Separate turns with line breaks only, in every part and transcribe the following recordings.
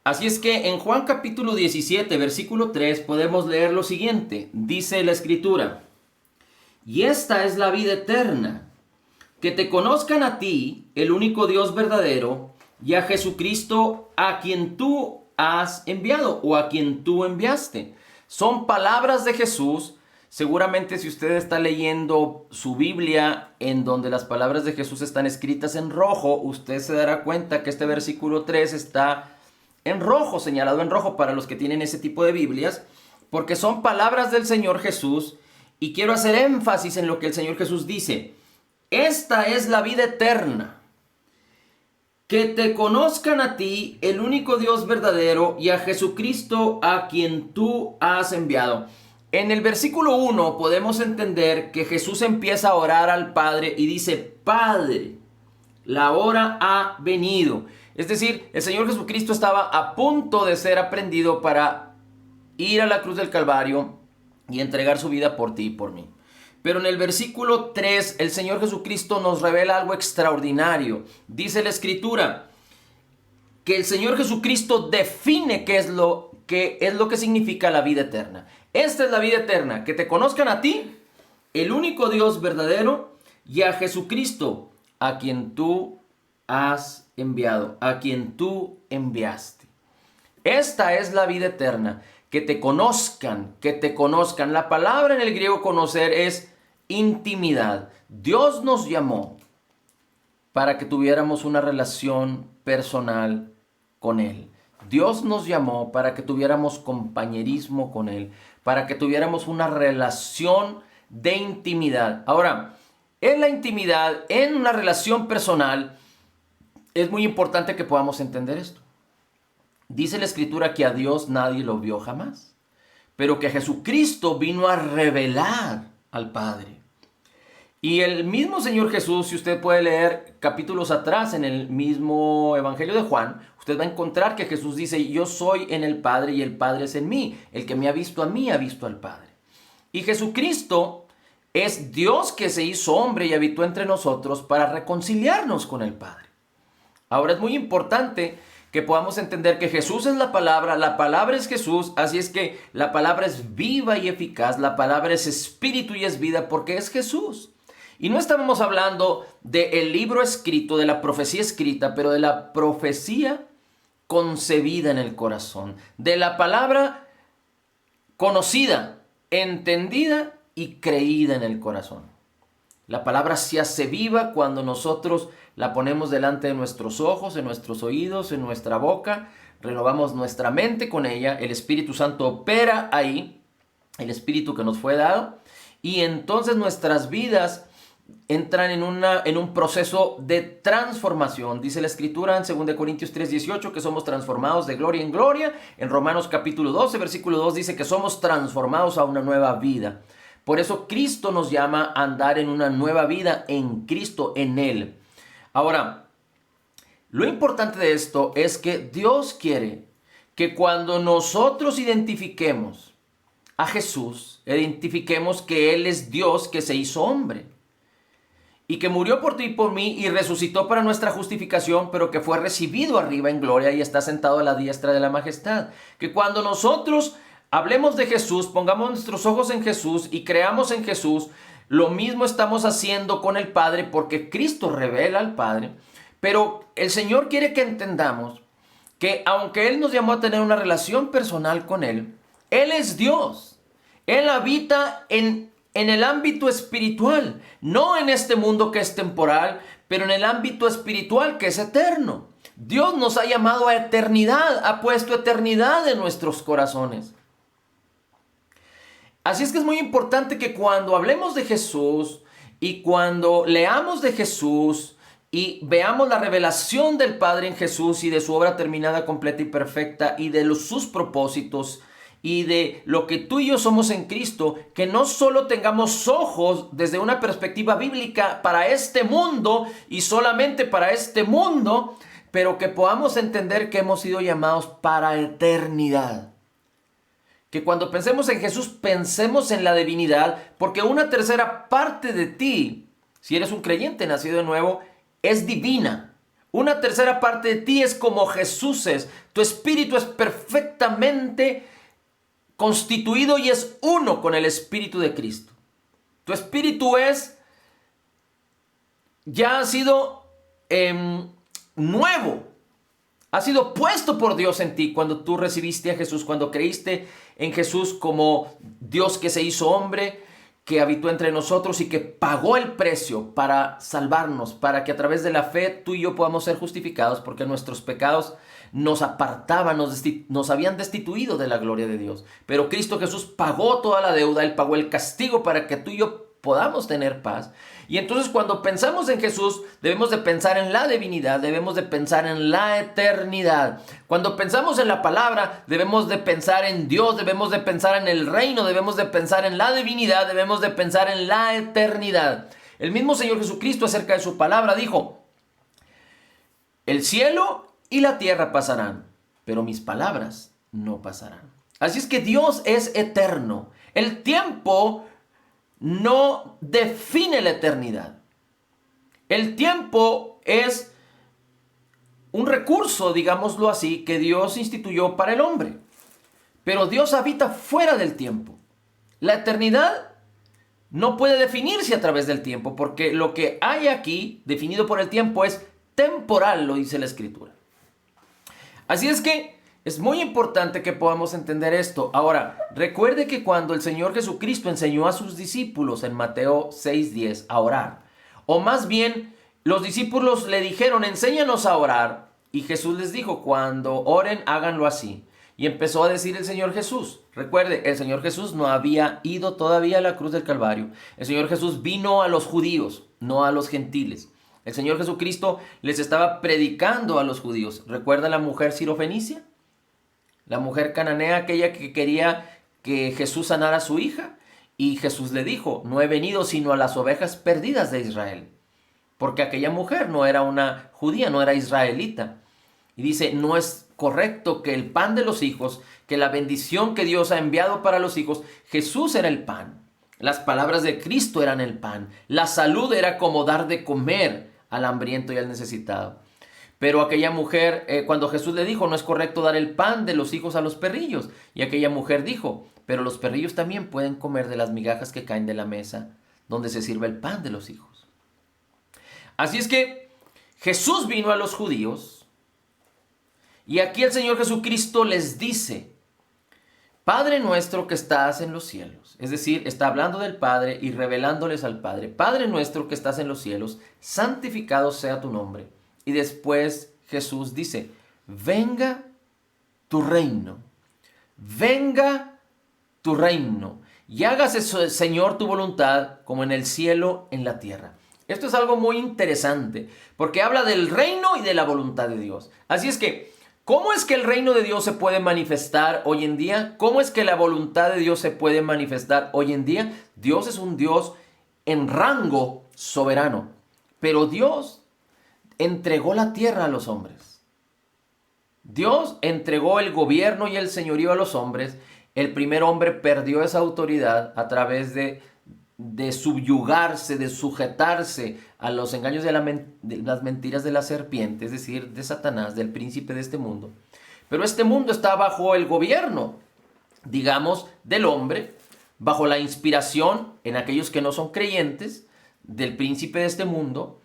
Así es que en Juan capítulo 17, versículo 3, podemos leer lo siguiente. Dice la Escritura: y esta es la vida eterna, que te conozcan a ti, el único Dios verdadero, y a Jesucristo, a quien tú has enviado o a quien tú enviaste. Son palabras de Jesús. Seguramente si usted está leyendo su Biblia en donde las palabras de Jesús están escritas en rojo, usted se dará cuenta que este versículo 3 está en rojo, señalado en rojo para los que tienen ese tipo de Biblias, porque son palabras del Señor Jesús. Y quiero hacer énfasis en lo que el Señor Jesús dice. Esta es la vida eterna, que te conozcan a ti, el único Dios verdadero, y a Jesucristo, a quien tú has enviado. En el versículo 1 podemos entender que Jesús empieza a orar al Padre y dice: Padre, la hora ha venido. Es decir, el Señor Jesucristo estaba a punto de ser aprehendido para ir a la cruz del Calvario y entregar su vida por ti y por mí. Pero en el versículo 3 el Señor Jesucristo nos revela algo extraordinario. Dice la Escritura que el Señor Jesucristo define qué es lo que significa la vida eterna. Esta es la vida eterna, que te conozcan a ti, el único Dios verdadero, y a Jesucristo, a quien tú has enviado, a quien tú enviaste. Esta es la vida eterna, que te conozcan, que te conozcan. La palabra en el griego conocer es intimidad. Dios nos llamó para que tuviéramos una relación personal con Él. Dios nos llamó para que tuviéramos compañerismo con Él, para que tuviéramos una relación de intimidad. Ahora, en la intimidad, en una relación personal, es muy importante que podamos entender esto. Dice la Escritura que a Dios nadie lo vio jamás, pero que Jesucristo vino a revelar al Padre. Y el mismo Señor Jesús, si usted puede leer capítulos atrás en el mismo Evangelio de Juan, usted va a encontrar que Jesús dice: yo soy en el Padre y el Padre es en mí. El que me ha visto a mí ha visto al Padre. Y Jesucristo es Dios que se hizo hombre y habitó entre nosotros para reconciliarnos con el Padre. Ahora es muy importante que podamos entender que Jesús es la palabra es Jesús, así es que la palabra es viva y eficaz, la palabra es espíritu y es vida porque es Jesús. Y no estábamos hablando del libro escrito, de la profecía escrita, pero de la profecía concebida en el corazón, de la palabra conocida, entendida y creída en el corazón. La palabra se hace viva cuando nosotros la ponemos delante de nuestros ojos, en nuestros oídos, en nuestra boca, renovamos nuestra mente con ella, el Espíritu Santo opera ahí, el Espíritu que nos fue dado, y entonces nuestras vidas entran en un proceso de transformación. Dice la Escritura en 2 Corintios 3:18 que somos transformados de gloria en gloria. En Romanos capítulo 12, versículo 2 dice que somos transformados a una nueva vida. Por eso Cristo nos llama a andar en una nueva vida en Cristo, en Él. Ahora, lo importante de esto es que Dios quiere que cuando nosotros identifiquemos a Jesús, identifiquemos que Él es Dios que se hizo hombre y que murió por ti y por mí y resucitó para nuestra justificación, pero que fue recibido arriba en gloria y está sentado a la diestra de la majestad. Que cuando nosotros hablemos de Jesús, pongamos nuestros ojos en Jesús y creamos en Jesús, lo mismo estamos haciendo con el Padre porque Cristo revela al Padre. Pero el Señor quiere que entendamos que aunque Él nos llamó a tener una relación personal con Él, Él es Dios. Él habita en el ámbito espiritual, no en este mundo que es temporal, pero en el ámbito espiritual que es eterno. Dios nos ha llamado a eternidad, ha puesto eternidad en nuestros corazones. Así es que es muy importante que cuando hablemos de Jesús y cuando leamos de Jesús y veamos la revelación del Padre en Jesús y de su obra terminada, completa y perfecta y de sus propósitos y de lo que tú y yo somos en Cristo, que no solo tengamos ojos desde una perspectiva bíblica para este mundo y solamente para este mundo, pero que podamos entender que hemos sido llamados para eternidad. Que cuando pensemos en Jesús, pensemos en la divinidad, porque una tercera parte de ti, si eres un creyente nacido de nuevo, es divina. Una tercera parte de ti es como Jesús es. Tu espíritu es perfectamente constituido y es uno con el Espíritu de Cristo. Tu espíritu ya ha sido nuevo. Ha sido puesto por Dios en ti cuando tú recibiste a Jesús, cuando creíste en Jesús como Dios que se hizo hombre, que habitó entre nosotros y que pagó el precio para salvarnos, para que a través de la fe tú y yo podamos ser justificados, porque nuestros pecados nos apartaban, nos habían destituido de la gloria de Dios. Pero Cristo Jesús pagó toda la deuda, Él pagó el castigo para que tú y yo podamos tener paz. Y entonces cuando pensamos en Jesús, debemos de pensar en la divinidad, debemos de pensar en la eternidad. Cuando pensamos en la palabra, debemos de pensar en Dios, debemos de pensar en el reino, debemos de pensar en la divinidad, debemos de pensar en la eternidad. El mismo Señor Jesucristo acerca de su palabra dijo: el cielo y la tierra pasarán, pero mis palabras no pasarán. Así es que Dios es eterno. El tiempo no define la eternidad. El tiempo es un recurso, digámoslo así, que Dios instituyó para el hombre. Pero Dios habita fuera del tiempo. La eternidad no puede definirse a través del tiempo, porque lo que hay aquí, definido por el tiempo, es temporal, lo dice la Escritura. Así es que es muy importante que podamos entender esto. Ahora, recuerde que cuando el Señor Jesucristo enseñó a sus discípulos en Mateo 6:10 a orar, o más bien los discípulos le dijeron: enséñanos a orar, y Jesús les dijo: cuando oren, háganlo así. Y empezó a decir el Señor Jesús. Recuerde, el Señor Jesús no había ido todavía a la cruz del Calvario. El Señor Jesús vino a los judíos, no a los gentiles. El Señor Jesucristo les estaba predicando a los judíos. ¿Recuerda la mujer sirofenicia? La mujer cananea, aquella que quería que Jesús sanara a su hija. Y Jesús le dijo: no he venido sino a las ovejas perdidas de Israel. Porque aquella mujer no era una judía, no era israelita. Y dice: no es correcto que el pan de los hijos, que la bendición que Dios ha enviado para los hijos, Jesús era el pan. Las palabras de Cristo eran el pan. La salud era como dar de comer al hambriento y al necesitado. Pero aquella mujer, cuando Jesús le dijo: no es correcto dar el pan de los hijos a los perrillos. Y aquella mujer dijo: pero los perrillos también pueden comer de las migajas que caen de la mesa donde se sirve el pan de los hijos. Así es que Jesús vino a los judíos. Y aquí el Señor Jesucristo les dice: Padre nuestro que estás en los cielos. Es decir, está hablando del Padre y revelándoles al Padre. Padre nuestro que estás en los cielos, santificado sea tu nombre. Y después Jesús dice: venga tu reino. Venga tu reino. Y hágase, Señor, tu voluntad, como en el cielo, en la tierra. Esto es algo muy interesante, porque habla del reino y de la voluntad de Dios. Así es que, ¿cómo es que el reino de Dios se puede manifestar hoy en día? ¿Cómo es que la voluntad de Dios se puede manifestar hoy en día? Dios es un Dios en rango soberano, pero Dios entregó la tierra a los hombres. Dios entregó el gobierno y el señorío a los hombres. El primer hombre perdió esa autoridad a través de subyugarse, de sujetarse a los engaños de las mentiras de la serpiente, es decir, de Satanás, del príncipe de este mundo. Pero este mundo está bajo el gobierno, digamos, del hombre, bajo la inspiración en aquellos que no son creyentes, del príncipe de este mundo,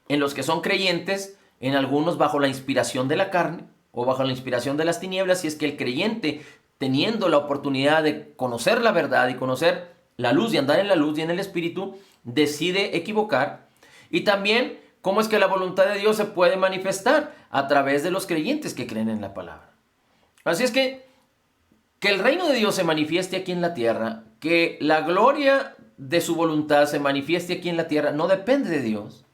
en los que son creyentes, en algunos bajo la inspiración de la carne o bajo la inspiración de las tinieblas, y es que el creyente, teniendo la oportunidad de conocer la verdad y conocer la luz y andar en la luz y en el Espíritu, decide equivocar. Y también, ¿cómo es que la voluntad de Dios se puede manifestar? A través de los creyentes que creen en la palabra. Así es que el reino de Dios se manifieste aquí en la tierra, que la gloria de su voluntad se manifieste aquí en la tierra, no depende de Dios,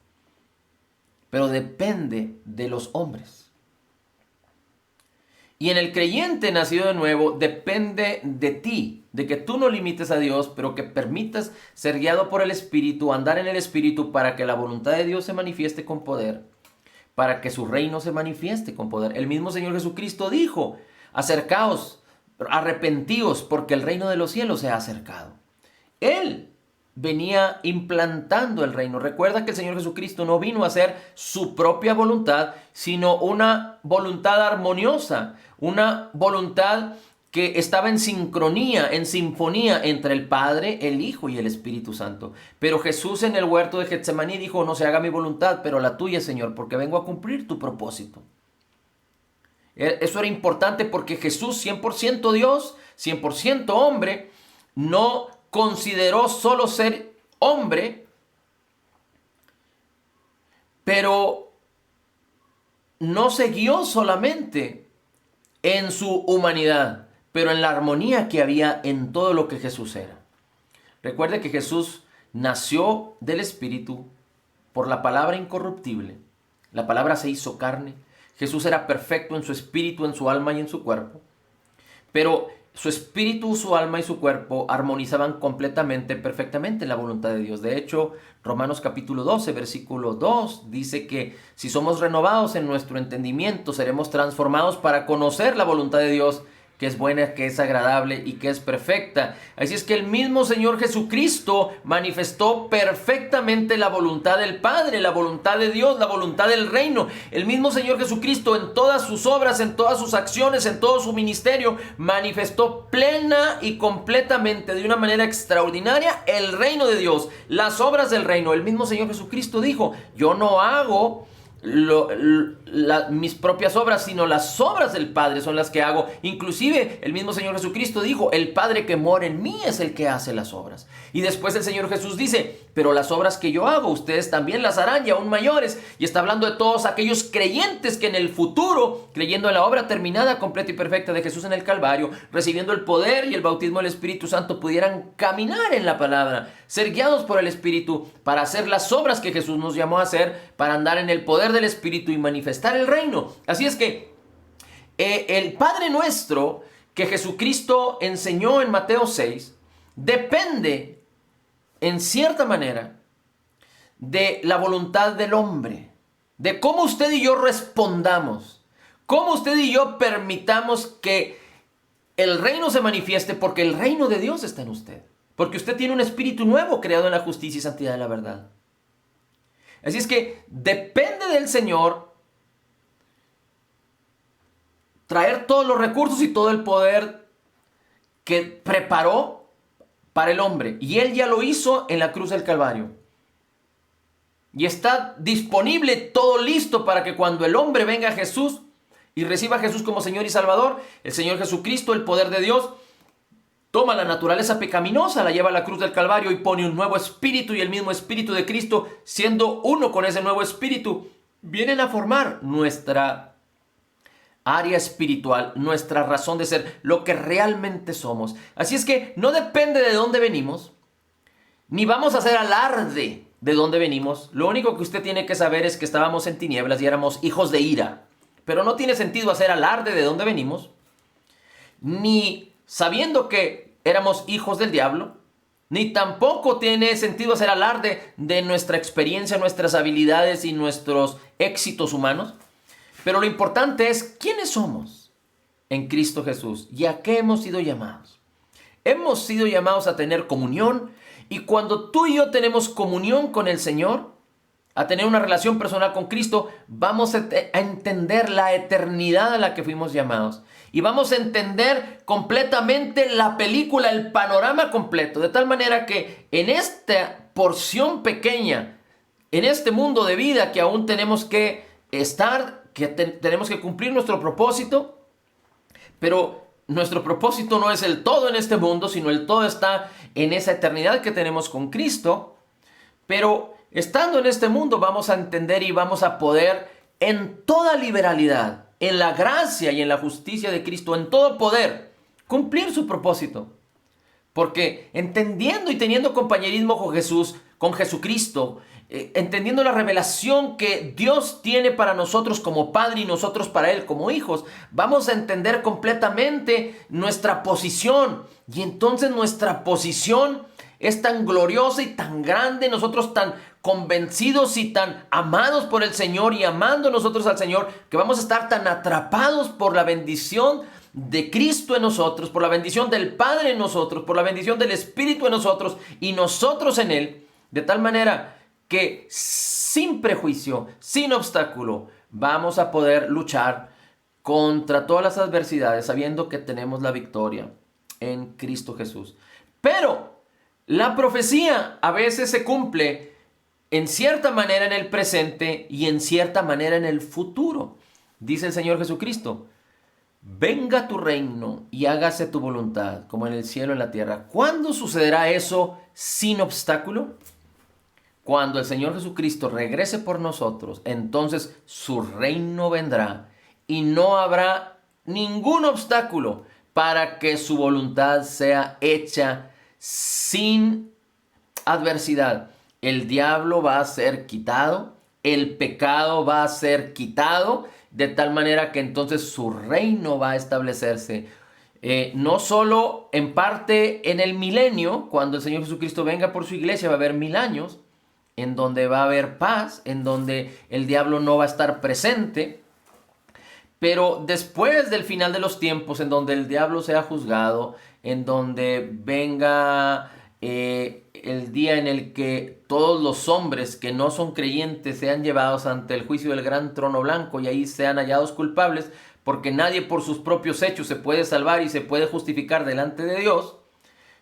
pero depende de los hombres. Y en el creyente nacido de nuevo depende de ti, de que tú no limites a Dios, pero que permitas ser guiado por el Espíritu, andar en el Espíritu para que la voluntad de Dios se manifieste con poder, para que su reino se manifieste con poder. El mismo Señor Jesucristo dijo: acercaos, arrepentíos, porque el reino de los cielos se ha acercado. Él venía implantando el reino. Recuerda que el Señor Jesucristo no vino a hacer su propia voluntad, sino una voluntad armoniosa, una voluntad que estaba en sincronía, en sinfonía entre el Padre, el Hijo y el Espíritu Santo. Pero Jesús en el huerto de Getsemaní dijo: no se haga mi voluntad, pero la tuya, Señor, porque vengo a cumplir tu propósito. Eso era importante porque Jesús, 100% Dios, 100% hombre, no consideró solo ser hombre, pero no se guió solamente en su humanidad, pero en la armonía que había en todo lo que Jesús era. Recuerde que Jesús nació del Espíritu por la palabra incorruptible. La palabra se hizo carne. Jesús era perfecto en su espíritu, en su alma y en su cuerpo. Pero su espíritu, su alma y su cuerpo armonizaban completamente, perfectamente en la voluntad de Dios. De hecho, Romanos capítulo 12, versículo 2, dice que si somos renovados en nuestro entendimiento, seremos transformados para conocer la voluntad de Dios, que es buena, que es agradable y que es perfecta. Así es que el mismo Señor Jesucristo manifestó perfectamente la voluntad del Padre, la voluntad de Dios, la voluntad del reino. El mismo Señor Jesucristo en todas sus obras, en todas sus acciones, en todo su ministerio, manifestó plena y completamente, de una manera extraordinaria, el reino de Dios, las obras del reino. El mismo Señor Jesucristo dijo: yo no hago mis propias obras, sino las obras del Padre son las que hago. Inclusive el mismo Señor Jesucristo dijo: el Padre que mora en mí es el que hace las obras. Y después el Señor Jesús dice: pero las obras que yo hago, ustedes también las harán, y aún mayores. Y está hablando de todos aquellos creyentes que en el futuro, creyendo en la obra terminada, completa y perfecta de Jesús en el Calvario, recibiendo el poder y el bautismo del Espíritu Santo, pudieran caminar en la palabra, ser guiados por el Espíritu para hacer las obras que Jesús nos llamó a hacer, para andar en el poder del Espíritu y manifestar el reino. Así es que el Padre Nuestro que Jesucristo enseñó en Mateo 6 depende en cierta manera de la voluntad del hombre, de cómo usted y yo respondamos, cómo usted y yo permitamos que el reino se manifieste, porque el reino de Dios está en usted, porque usted tiene un espíritu nuevo creado en la justicia y santidad de la verdad. Así es que depende del Señor traer todos los recursos y todo el poder que preparó para el hombre. Y Él ya lo hizo en la cruz del Calvario. Y está disponible, todo listo, para que cuando el hombre venga a Jesús y reciba a Jesús como Señor y Salvador, el Señor Jesucristo, el poder de Dios, toma la naturaleza pecaminosa, la lleva a la cruz del Calvario y pone un nuevo espíritu, y el mismo espíritu de Cristo, siendo uno con ese nuevo espíritu, vienen a formar nuestra área espiritual, nuestra razón de ser, lo que realmente somos. Así es que no depende de dónde venimos, ni vamos a hacer alarde de dónde venimos. Lo único que usted tiene que saber es que estábamos en tinieblas y éramos hijos de ira. Pero no tiene sentido hacer alarde de dónde venimos, ni sabiendo que éramos hijos del diablo, ni tampoco tiene sentido hacer alarde de nuestra experiencia, nuestras habilidades y nuestros éxitos humanos. Pero lo importante es quiénes somos en Cristo Jesús y a qué hemos sido llamados. Hemos sido llamados a tener comunión, y cuando tú y yo tenemos comunión con el Señor, a tener una relación personal con Cristo, vamos a entender la eternidad a la que fuimos llamados. Y vamos a entender completamente la película, el panorama completo. De tal manera que en esta porción pequeña, en este mundo de vida que aún tenemos que estar, que tenemos que cumplir nuestro propósito, pero nuestro propósito no es el todo en este mundo, sino el todo está en esa eternidad que tenemos con Cristo. Pero estando en este mundo vamos a entender y vamos a poder, en toda liberalidad, en la gracia y en la justicia de Cristo, en todo poder, cumplir su propósito. Porque entendiendo y teniendo compañerismo con Jesús, con Jesucristo, entendiendo la revelación que Dios tiene para nosotros como Padre y nosotros para Él como hijos, vamos a entender completamente nuestra posición. Y entonces nuestra posición es tan gloriosa y tan grande, nosotros tan convencidos y tan amados por el Señor y amando nosotros al Señor, que vamos a estar tan atrapados por la bendición de Cristo en nosotros, por la bendición del Padre en nosotros, por la bendición del Espíritu en nosotros y nosotros en Él, de tal manera que sin prejuicio, sin obstáculo, vamos a poder luchar contra todas las adversidades, sabiendo que tenemos la victoria en Cristo Jesús. Pero la profecía a veces se cumple en cierta manera en el presente y en cierta manera en el futuro. Dice el Señor Jesucristo: venga tu reino y hágase tu voluntad, como en el cielo y en la tierra. ¿Cuándo sucederá eso sin obstáculo? Cuando el Señor Jesucristo regrese por nosotros, entonces su reino vendrá y no habrá ningún obstáculo para que su voluntad sea hecha sin adversidad. El diablo va a ser quitado, el pecado va a ser quitado, de tal manera que entonces su reino va a establecerse. No solo en parte en el milenio, cuando el Señor Jesucristo venga por su iglesia, va a haber 1000 años, en donde va a haber paz, en donde el diablo no va a estar presente. Pero después del final de los tiempos, en donde el diablo sea juzgado, en donde venga el día en el que todos los hombres que no son creyentes sean llevados ante el juicio del gran trono blanco y ahí sean hallados culpables, porque nadie por sus propios hechos se puede salvar y se puede justificar delante de Dios.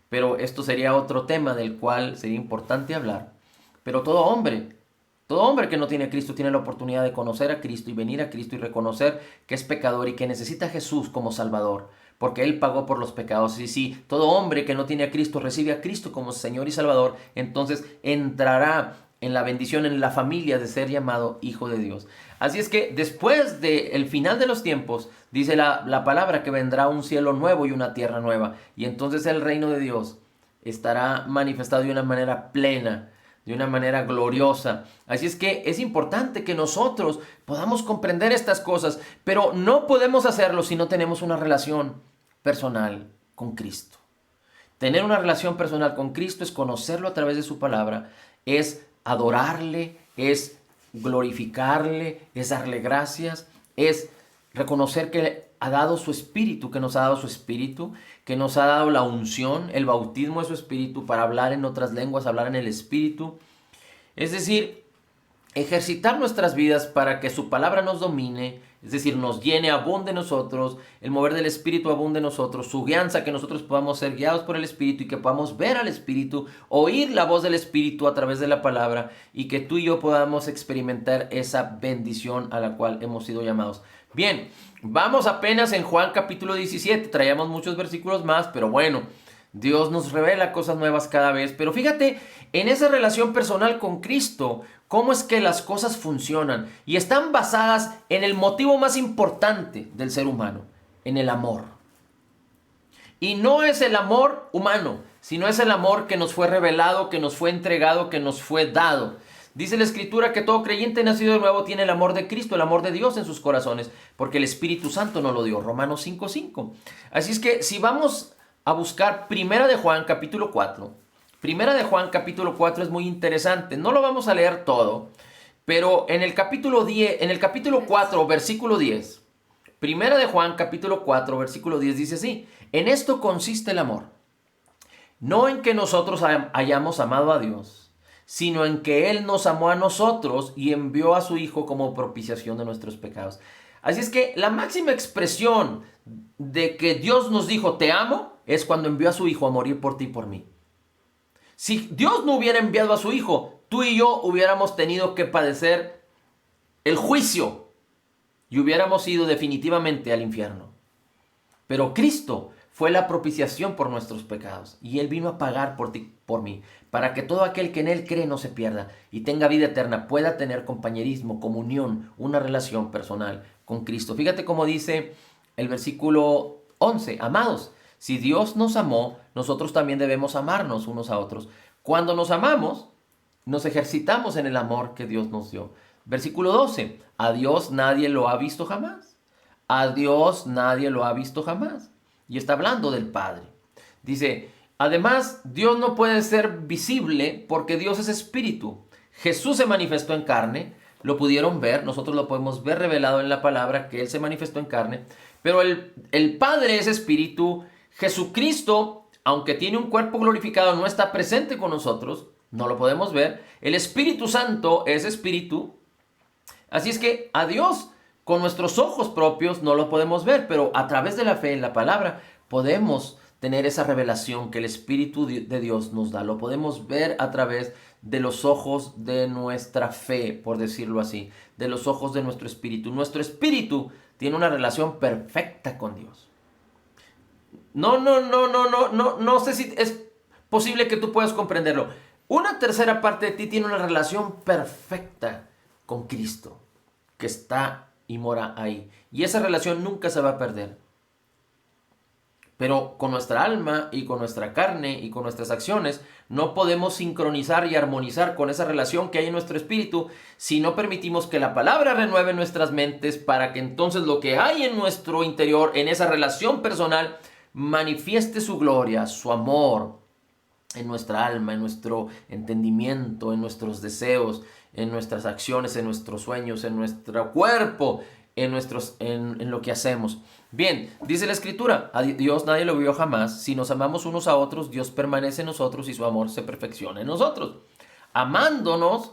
Pero esto sería otro tema del cual sería importante hablar. Pero todo hombre que no tiene a Cristo tiene la oportunidad de conocer a Cristo y venir a Cristo y reconocer que es pecador y que necesita a Jesús como Salvador, porque Él pagó por los pecados. Y si todo hombre que no tiene a Cristo recibe a Cristo como Señor y Salvador, entonces entrará en la bendición, en la familia de ser llamado hijo de Dios. Así es que después del final de los tiempos, dice la palabra que vendrá un cielo nuevo y una tierra nueva. Y entonces el reino de Dios estará manifestado de una manera plena, de una manera gloriosa. Así es que es importante que nosotros podamos comprender estas cosas, pero no podemos hacerlo si no tenemos una relación personal con Cristo. Tener una relación personal con Cristo es conocerlo a través de su palabra, es adorarle, es glorificarle, es darle gracias, es reconocer que ha dado su espíritu, que nos ha dado su espíritu, que nos ha dado la unción, el bautismo de su espíritu para hablar en otras lenguas, hablar en el espíritu. Es decir, ejercitar nuestras vidas para que su palabra nos domine, es decir, nos llene, abunde en nosotros, el mover del Espíritu abunde en nosotros, su guianza, que nosotros podamos ser guiados por el Espíritu y que podamos ver al Espíritu, oír la voz del Espíritu a través de la palabra y que tú y yo podamos experimentar esa bendición a la cual hemos sido llamados. Bien, vamos apenas en Juan capítulo 17, traíamos muchos versículos más, pero bueno, Dios nos revela cosas nuevas cada vez. Pero fíjate, en esa relación personal con Cristo, cómo es que las cosas funcionan y están basadas en el motivo más importante del ser humano, en el amor. Y no es el amor humano, sino es el amor que nos fue revelado, que nos fue entregado, que nos fue dado. Dice la Escritura que todo creyente nacido de nuevo tiene el amor de Cristo, el amor de Dios en sus corazones, porque el Espíritu Santo nos lo dio. Romanos 5:5. Así es que si vamos a buscar Primera de Juan capítulo 4. Primera de Juan capítulo 4 es muy interesante. No lo vamos a leer todo, pero en el capítulo 4, versículo 10. Primera de Juan capítulo 4, versículo 10 dice así: en esto consiste el amor, no en que nosotros hayamos amado a Dios, sino en que Él nos amó a nosotros y envió a su Hijo como propiciación de nuestros pecados. Así es que la máxima expresión de que Dios nos dijo te amo es cuando envió a su Hijo a morir por ti y por mí. Si Dios no hubiera enviado a su Hijo, tú y yo hubiéramos tenido que padecer el juicio y hubiéramos ido definitivamente al infierno. Pero Cristo fue la propiciación por nuestros pecados y Él vino a pagar por ti, por mí, para que todo aquel que en Él cree no se pierda y tenga vida eterna, pueda tener compañerismo, comunión, una relación personal con Cristo. Fíjate cómo dice el versículo 11: amados, si Dios nos amó, nosotros también debemos amarnos unos a otros. Cuando nos amamos, nos ejercitamos en el amor que Dios nos dio. Versículo 12: a Dios nadie lo ha visto jamás. A Dios nadie lo ha visto jamás. Y está hablando del Padre. Dice, además, Dios no puede ser visible porque Dios es espíritu. Jesús se manifestó en carne, lo pudieron ver, nosotros lo podemos ver revelado en la palabra, que Él se manifestó en carne, pero el Padre es espíritu, Jesucristo, aunque tiene un cuerpo glorificado, no está presente con nosotros, no lo podemos ver, el Espíritu Santo es espíritu, así es que a Dios con nuestros ojos propios no lo podemos ver, pero a través de la fe en la palabra podemos tener esa revelación que el Espíritu de Dios nos da. Lo podemos ver a través de los ojos de nuestra fe, por decirlo así, de los ojos de nuestro espíritu. Nuestro espíritu tiene una relación perfecta con Dios. No sé si es posible que tú puedas comprenderlo. Una tercera parte de ti tiene una relación perfecta con Cristo, que está y mora ahí. Y esa relación nunca se va a perder. Pero con nuestra alma y con nuestra carne y con nuestras acciones no podemos sincronizar y armonizar con esa relación que hay en nuestro espíritu si no permitimos que la palabra renueve nuestras mentes para que entonces lo que hay en nuestro interior, en esa relación personal, manifieste su gloria, su amor en nuestra alma, en nuestro entendimiento, en nuestros deseos, en nuestras acciones, en nuestros sueños, en nuestro cuerpo, en lo que hacemos. Bien, dice la Escritura, a Dios nadie lo vio jamás. Si nos amamos unos a otros, Dios permanece en nosotros y su amor se perfecciona en nosotros. Amándonos,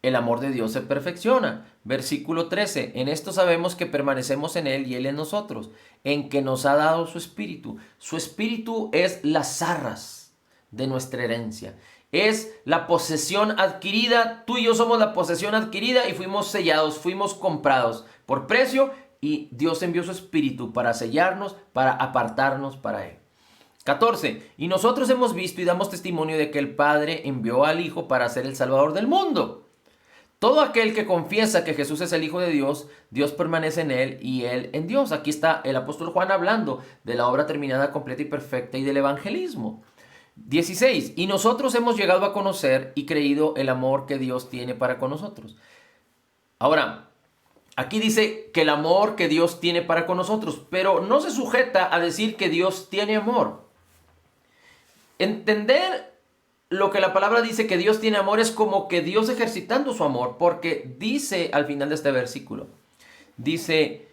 el amor de Dios se perfecciona. Versículo 13, en esto sabemos que permanecemos en Él y Él en nosotros, en que nos ha dado su Espíritu. Su Espíritu es las arras de nuestra herencia. Es la posesión adquirida. Tú y yo somos la posesión adquirida y fuimos sellados, fuimos comprados por precio y Dios envió su Espíritu para sellarnos, para apartarnos para Él. 14. Y nosotros hemos visto y damos testimonio de que el Padre envió al Hijo para ser el Salvador del mundo. Todo aquel que confiesa que Jesús es el Hijo de Dios, Dios permanece en Él y Él en Dios. Aquí está el apóstol Juan hablando de la obra terminada, completa y perfecta y del evangelismo. 16. Y nosotros hemos llegado a conocer y creído el amor que Dios tiene para con nosotros. Ahora, aquí dice que el amor que Dios tiene para con nosotros, pero no se sujeta a decir que Dios tiene amor. Entender lo que la palabra dice que Dios tiene amor es como que Dios ejercitando su amor, porque dice al final de este versículo, dice,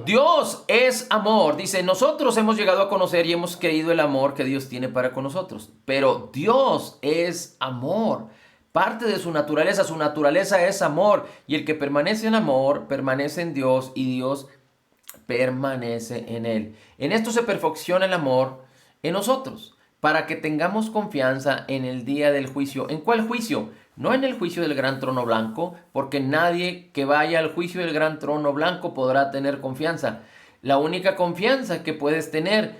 Dios es amor, dice, nosotros hemos llegado a conocer y hemos creído el amor que Dios tiene para con nosotros, pero Dios es amor. Parte de su naturaleza es amor, y el que permanece en amor, permanece en Dios, y Dios permanece en Él. En esto se perfecciona el amor en nosotros, para que tengamos confianza en el día del juicio. ¿En cuál juicio? No en el juicio del gran trono blanco, porque nadie que vaya al juicio del gran trono blanco podrá tener confianza. La única confianza que puede tener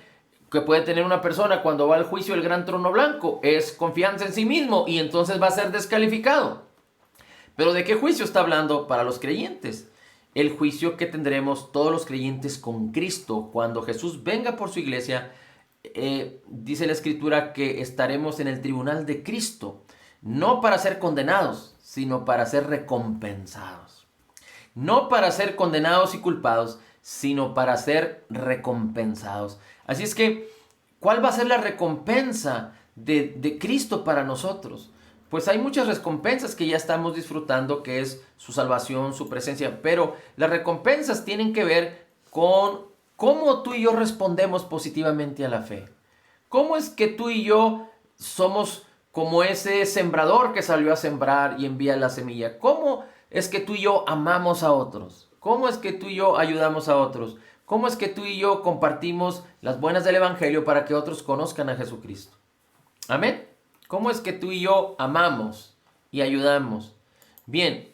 una persona cuando va al juicio del gran trono blanco es confianza en sí mismo, y entonces va a ser descalificado. Pero ¿de qué juicio está hablando para los creyentes? El juicio que tendremos todos los creyentes con Cristo cuando Jesús venga por su iglesia. Dice la Escritura que estaremos en el tribunal de Cristo, no para ser condenados, sino para ser recompensados. No para ser condenados y culpados, sino para ser recompensados. Así es que, ¿cuál va a ser la recompensa de Cristo para nosotros? Pues hay muchas recompensas que ya estamos disfrutando, que es su salvación, su presencia, pero las recompensas tienen que ver con cómo tú y yo respondemos positivamente a la fe. ¿Cómo es que tú y yo somos como ese sembrador que salió a sembrar y envía la semilla? ¿Cómo es que tú y yo amamos a otros? ¿Cómo es que tú y yo ayudamos a otros? ¿Cómo es que tú y yo compartimos las buenas del Evangelio para que otros conozcan a Jesucristo? Amén. ¿Cómo es que tú y yo amamos y ayudamos? Bien,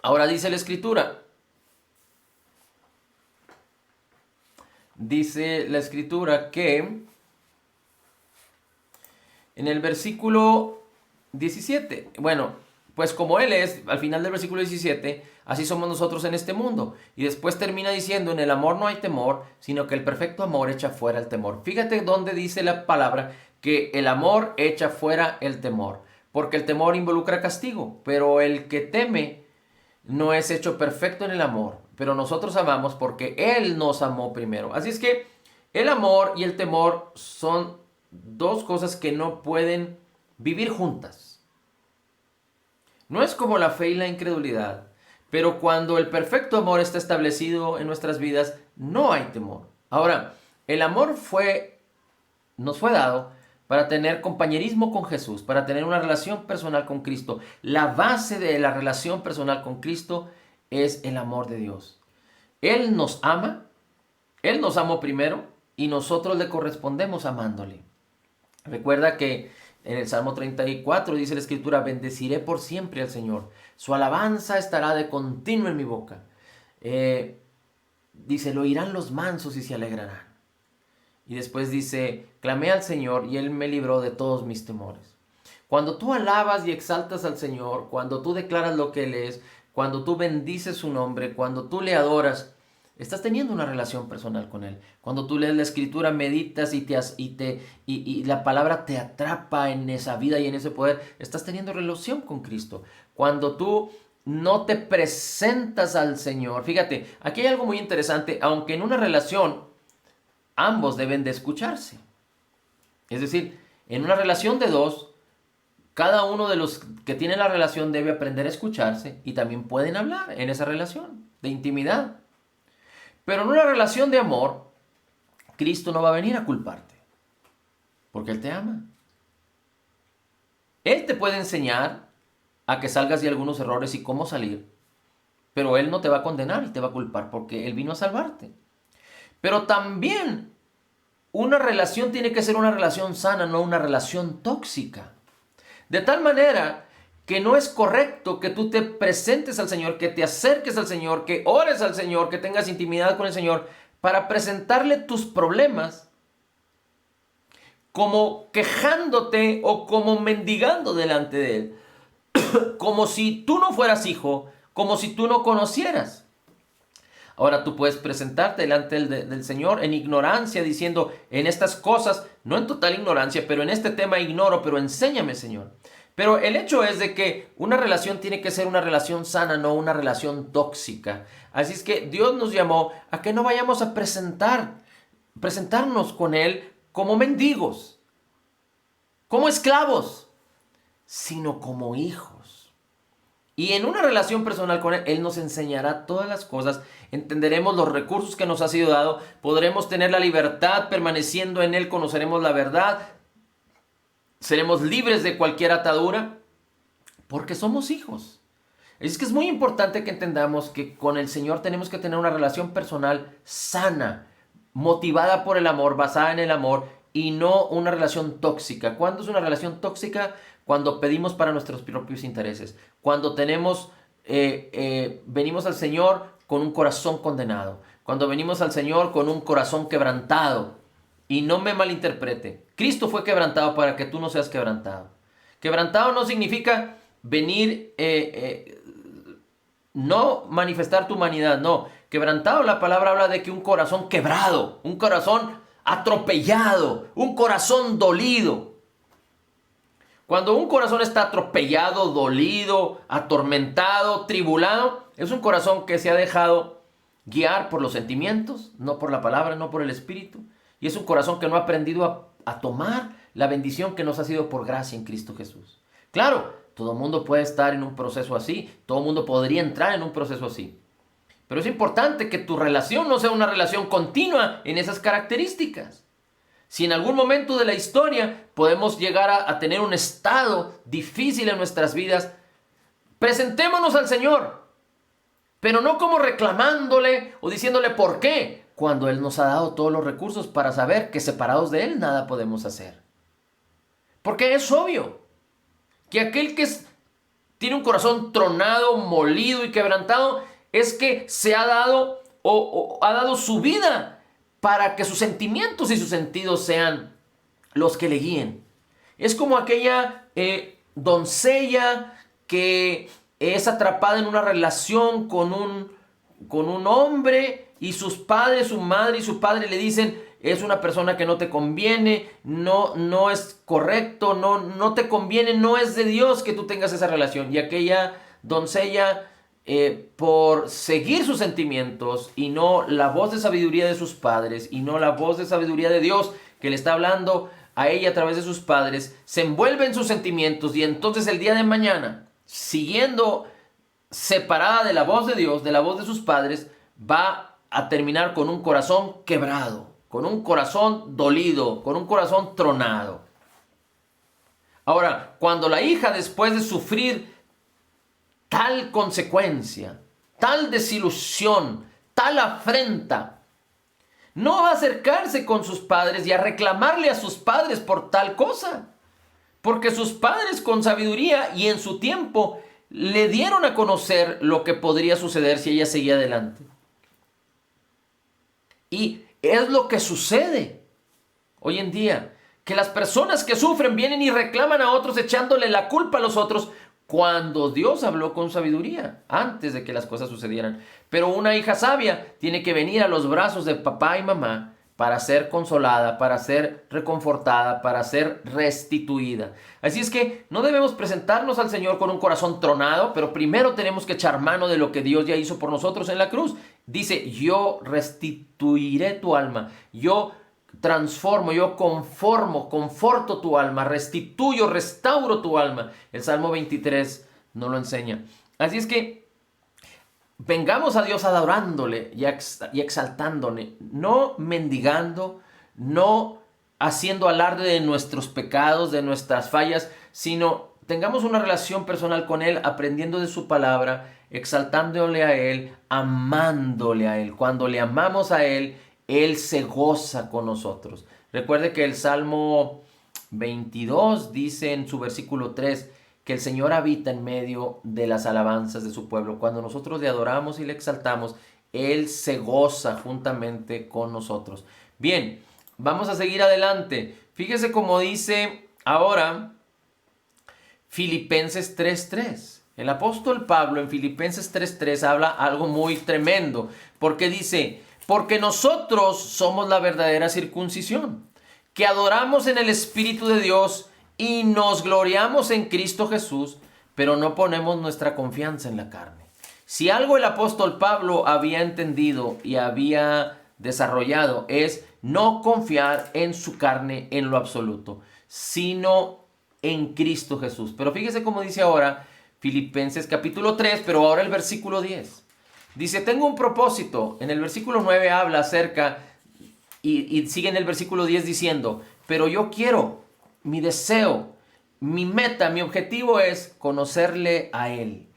ahora dice la Escritura. Dice la Escritura que en el versículo 17, bueno, pues como Él es, al final del versículo 17, así somos nosotros en este mundo. Y después termina diciendo, en el amor no hay temor, sino que el perfecto amor echa fuera el temor. Fíjate dónde dice la palabra que el amor echa fuera el temor, porque el temor involucra castigo, pero el que teme no es hecho perfecto en el amor, pero nosotros amamos porque Él nos amó primero. Así es que el amor y el temor son dos cosas que no pueden vivir juntas. No es como la fe y la incredulidad, pero cuando el perfecto amor está establecido en nuestras vidas, no hay temor. Ahora, el amor nos fue dado para tener compañerismo con Jesús, para tener una relación personal con Cristo. La base de la relación personal con Cristo es el amor de Dios. Él nos ama, Él nos amó primero y nosotros le correspondemos amándole. Recuerda que en el Salmo 34 dice la Escritura: bendeciré por siempre al Señor, su alabanza estará de continuo en mi boca. Dice: lo oirán los mansos y se alegrarán. Y después dice: clamé al Señor y Él me libró de todos mis temores. Cuando tú alabas y exaltas al Señor, cuando tú declaras lo que Él es, cuando tú bendices su nombre, cuando tú le adoras, estás teniendo una relación personal con Él. Cuando tú lees la Escritura, meditas y la palabra te atrapa en esa vida y en ese poder, estás teniendo relación con Cristo. Cuando tú no te presentas al Señor, fíjate, aquí hay algo muy interesante. Aunque en una relación ambos deben de escucharse. Es decir, en una relación de dos, cada uno de los que tienen la relación debe aprender a escucharse y también pueden hablar en esa relación de intimidad. Pero en una relación de amor, Cristo no va a venir a culparte, porque Él te ama. Él te puede enseñar a que salgas de algunos errores y cómo salir, pero Él no te va a condenar y te va a culpar, porque Él vino a salvarte. Pero también una relación tiene que ser una relación sana, no una relación tóxica. De tal manera que no es correcto que tú te presentes al Señor, que te acerques al Señor, que ores al Señor, que tengas intimidad con el Señor para presentarle tus problemas como quejándote o como mendigando delante de Él. Como si tú no fueras hijo, como si tú no conocieras. Ahora tú puedes presentarte delante del Señor en ignorancia, diciendo: en estas cosas, no en total ignorancia, pero en este tema ignoro, pero enséñame, Señor. Pero el hecho es de que una relación tiene que ser una relación sana, no una relación tóxica. Así es que Dios nos llamó a que no vayamos a presentarnos con Él como mendigos, como esclavos, sino como hijos. Y en una relación personal con Él, Él nos enseñará todas las cosas, entenderemos los recursos que nos ha sido dado, podremos tener la libertad permaneciendo en Él, conoceremos la verdad, seremos libres de cualquier atadura, porque somos hijos. Es que es muy importante que entendamos que con el Señor tenemos que tener una relación personal sana, motivada por el amor, basada en el amor, y no una relación tóxica. ¿Cuándo es una relación tóxica? Cuando pedimos para nuestros propios intereses. Cuando venimos al Señor con un corazón condenado. Cuando venimos al Señor con un corazón quebrantado. Y no me malinterprete. Cristo fue quebrantado para que tú no seas quebrantado. Quebrantado no significa venir, no manifestar tu humanidad. No. Quebrantado, la palabra habla de que un corazón quebrado, un corazón atropellado, un corazón dolido. Cuando un corazón está atropellado, dolido, atormentado, tribulado, es un corazón que se ha dejado guiar por los sentimientos, no por la palabra, no por el Espíritu. Y es un corazón que no ha aprendido a tomar la bendición que nos ha sido por gracia en Cristo Jesús. Claro, todo el mundo puede estar en un proceso así, todo el mundo podría entrar en un proceso así. Pero es importante que tu relación no sea una relación continua en esas características. Si en algún momento de la historia podemos llegar a tener un estado difícil en nuestras vidas, presentémonos al Señor, pero no como reclamándole o diciéndole por qué, cuando Él nos ha dado todos los recursos para saber que separados de Él nada podemos hacer. Porque es obvio que aquel que tiene un corazón tronado, molido y quebrantado, es que se ha dado o ha dado su vida para que sus sentimientos y sus sentidos sean los que le guíen. Es como aquella doncella que es atrapada en una relación con un hombre y sus padres, su madre y su padre le dicen: es una persona que no te conviene, no es correcto, no te conviene, no es de Dios que tú tengas esa relación. Y aquella doncella, por seguir sus sentimientos y no la voz de sabiduría de sus padres y no la voz de sabiduría de Dios que le está hablando a ella a través de sus padres, se envuelve en sus sentimientos y entonces el día de mañana, siguiendo separada de la voz de Dios, de la voz de sus padres, va a terminar con un corazón quebrado, con un corazón dolido, con un corazón tronado. Ahora, cuando la hija, después de sufrir tal consecuencia, tal desilusión, tal afrenta, no va a acercarse con sus padres y a reclamarle a sus padres por tal cosa, porque sus padres con sabiduría y en su tiempo le dieron a conocer lo que podría suceder si ella seguía adelante. Y es lo que sucede hoy en día, que las personas que sufren vienen y reclaman a otros echándole la culpa a los otros cuando Dios habló con sabiduría antes de que las cosas sucedieran. Pero una hija sabia tiene que venir a los brazos de papá y mamá para ser consolada, para ser reconfortada, para ser restituida. Así es que no debemos presentarnos al Señor con un corazón tronado, pero primero tenemos que echar mano de lo que Dios ya hizo por nosotros en la cruz. Dice, yo restituiré tu alma, yo transformo, yo conforto tu alma, restituyo, restauro tu alma. El Salmo 23 nos lo enseña. Así es que vengamos a Dios adorándole y exaltándole, no mendigando, no haciendo alarde de nuestros pecados, de nuestras fallas, sino tengamos una relación personal con Él, aprendiendo de su palabra, exaltándole a Él, amándole a Él. Cuando le amamos a Él, Él se goza con nosotros. Recuerde que el Salmo 22 dice en su versículo 3, que el Señor habita en medio de las alabanzas de su pueblo. Cuando nosotros le adoramos y le exaltamos, Él se goza juntamente con nosotros. Bien, vamos a seguir adelante. Fíjese cómo dice ahora Filipenses 3:3. El apóstol Pablo en Filipenses 3:3 habla algo muy tremendo, porque dice, porque nosotros somos la verdadera circuncisión, que adoramos en el Espíritu de Dios y nos gloriamos en Cristo Jesús, pero no ponemos nuestra confianza en la carne. Si algo el apóstol Pablo había entendido y había desarrollado es no confiar en su carne en lo absoluto, sino en Cristo Jesús. Pero fíjese cómo dice ahora Filipenses capítulo 3, pero ahora el versículo 10. Dice, tengo un propósito. En el versículo 9 habla acerca y sigue en el versículo 10 diciendo, pero yo quiero, mi deseo, mi meta, mi objetivo es conocerle a Él.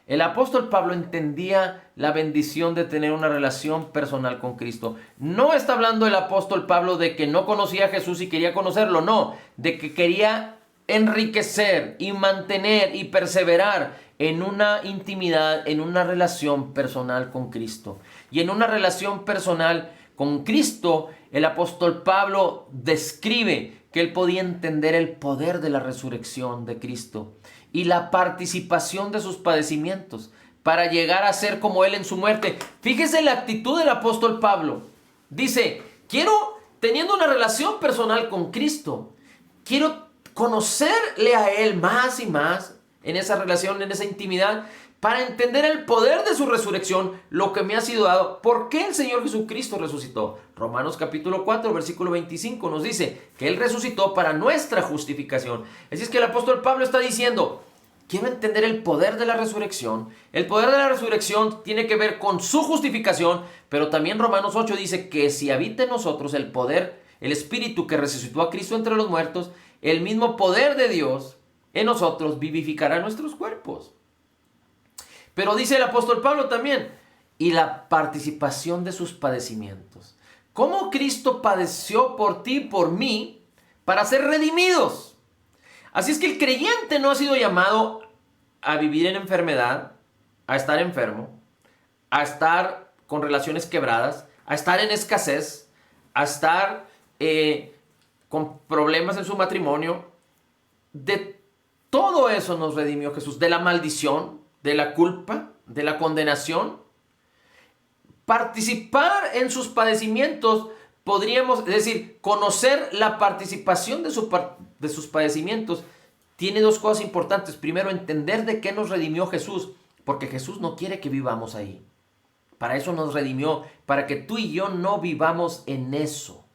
El apóstol Pablo entendía la bendición de tener una relación personal con Cristo. No está hablando el apóstol Pablo de que no conocía a Jesús y quería conocerlo, no, de que quería enriquecer y mantener y perseverar en una intimidad, en una relación personal con Cristo. Y en una relación personal con Cristo, el apóstol Pablo describe que él podía entender el poder de la resurrección de Cristo y la participación de sus padecimientos para llegar a ser como él en su muerte. Fíjese la actitud del apóstol Pablo. Dice, teniendo una relación personal con Cristo, quiero conocerle a Él más y más en esa relación, en esa intimidad, para entender el poder de su resurrección, lo que me ha sido dado. ¿Por qué el Señor Jesucristo resucitó? Romanos capítulo 4, versículo 25 nos dice que Él resucitó para nuestra justificación. Así es que el apóstol Pablo está diciendo, quiero entender el poder de la resurrección. El poder de la resurrección tiene que ver con su justificación, pero también Romanos 8 dice que si habita en nosotros el poder, el Espíritu que resucitó a Cristo entre los muertos, el mismo poder de Dios en nosotros vivificará nuestros cuerpos. Pero dice el apóstol Pablo también, y la participación de sus padecimientos. ¿Cómo Cristo padeció por ti y por mí para ser redimidos? Así es que el creyente no ha sido llamado a vivir en enfermedad, a estar enfermo, a estar con relaciones quebradas, a estar en escasez, a estar con problemas en su matrimonio. De todo eso nos redimió Jesús, de la maldición, de la culpa, de la condenación. Participar en sus padecimientos, podríamos decir, conocer la participación de sus padecimientos, tiene dos cosas importantes. Primero, entender de qué nos redimió Jesús, porque Jesús no quiere que vivamos ahí. Para eso nos redimió, para que tú y yo no vivamos en eso.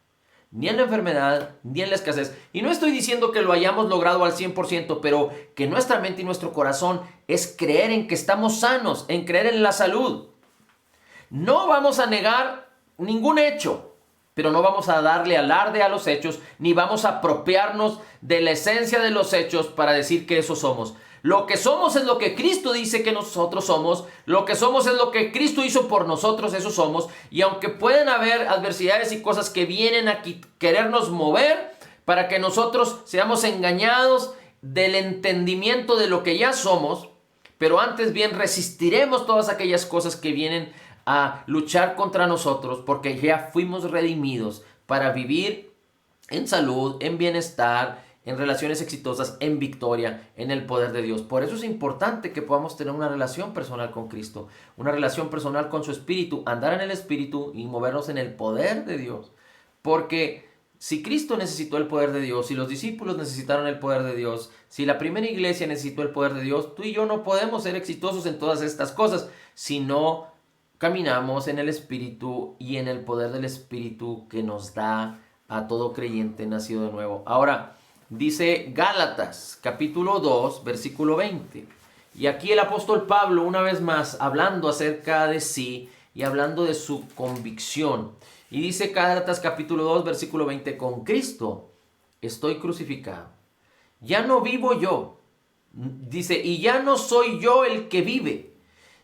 ni en la enfermedad, ni en la escasez. Y no estoy diciendo que lo hayamos logrado al 100%, pero que nuestra mente y nuestro corazón es creer en que estamos sanos, en creer en la salud. No vamos a negar ningún hecho, pero no vamos a darle alarde a los hechos, ni vamos a apropiarnos de la esencia de los hechos para decir que eso somos. Lo que somos es lo que Cristo dice que nosotros somos. Lo que somos es lo que Cristo hizo por nosotros, eso somos. Y aunque pueden haber adversidades y cosas que vienen a querernos mover para que nosotros seamos engañados del entendimiento de lo que ya somos, pero antes bien resistiremos todas aquellas cosas que vienen a luchar contra nosotros, porque ya fuimos redimidos para vivir en salud, en bienestar, en relaciones exitosas, en victoria, en el poder de Dios. Por eso es importante que podamos tener una relación personal con Cristo, una relación personal con su Espíritu, andar en el Espíritu y movernos en el poder de Dios. Porque si Cristo necesitó el poder de Dios, si los discípulos necesitaron el poder de Dios, si la primera iglesia necesitó el poder de Dios, tú y yo no podemos ser exitosos en todas estas cosas si no caminamos en el Espíritu y en el poder del Espíritu que nos da a todo creyente nacido de nuevo. Ahora, dice Gálatas, capítulo 2, versículo 20. Y aquí el apóstol Pablo, una vez más, hablando acerca de sí y hablando de su convicción. Y dice Gálatas, capítulo 2, versículo 20, con Cristo estoy crucificado. Ya no vivo yo. Dice, y ya no soy yo el que vive,